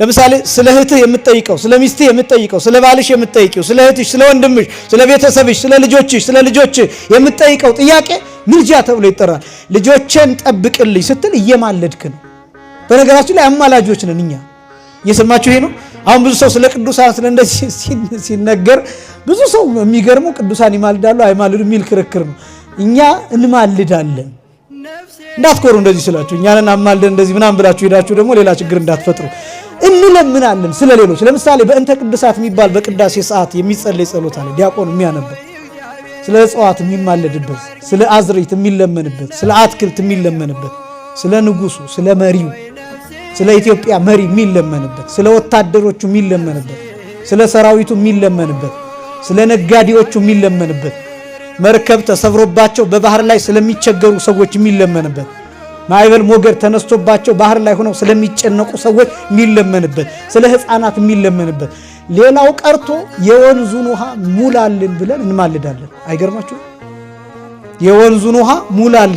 ለምሳሌ ስለ እህትህ የምትጠይቀው ስለ ሚስትህ የምትጠይቀው ስለ ባልሽ የምትጠይቀው ስለ እህትሽ ስለ ወንድምሽ ስለ ቤተሰብሽ ስለ ልጆችሽ ስለ ልጆችህ የምትጠይቀው ጥያቄ ምልጃ ተብሎ ይጠራል። ልጆችን ጠብቅልኝ ስትል እየማለድክ ነው። በነገራችን ላይ አማላጆች ነን እኛ። እየሰማችሁ ይሄ ነው። አሁን ብዙ ሰው ስለ ቅዱሳን ስለ እንደዚህ ሲነገር ብዙ ሰው የሚገርመው ቅዱሳን ይማልዳሉ አይማልዱ የሚል ክርክር ነው። እኛ እንማልዳለን። እንዳትኮሩ እንደዚህ ስላችሁ እኛንን አማልደን እንደዚህ ምናምን ብላችሁ ሄዳችሁ ደግሞ ሌላ ችግር እንዳትፈጥሩ። እንለምናለን ስለሌሎች። ለምሳሌ በእንተ ቅዱሳት የሚባል በቅዳሴ ሰዓት የሚጸለይ ጸሎት አለ። ዲያቆን የሚያነበው ስለ እጽዋት የሚማለድበት፣ ስለ አዝርዕት የሚለመንበት፣ ስለ አትክልት የሚለመንበት፣ ስለ ንጉሱ ስለ መሪው ስለ ኢትዮጵያ መሪ የሚለመንበት፣ ስለ ወታደሮቹ የሚለመንበት፣ ስለ ሰራዊቱ የሚለመንበት፣ ስለ ነጋዴዎቹ የሚለመንበት፣ መርከብ ተሰብሮባቸው በባህር ላይ ስለሚቸገሩ ሰዎች የሚለመንበት፣ ማዕበል ሞገድ ተነስቶባቸው ባህር ላይ ሆነው ስለሚጨነቁ ሰዎች የሚለመንበት፣ ስለ ሕፃናት የሚለመንበት፣ ሌላው ቀርቶ የወንዙን ውሃ ሙላልን ብለን እንማልዳለን። አይገርማችሁ? የወንዙን ውሃ ሙላልን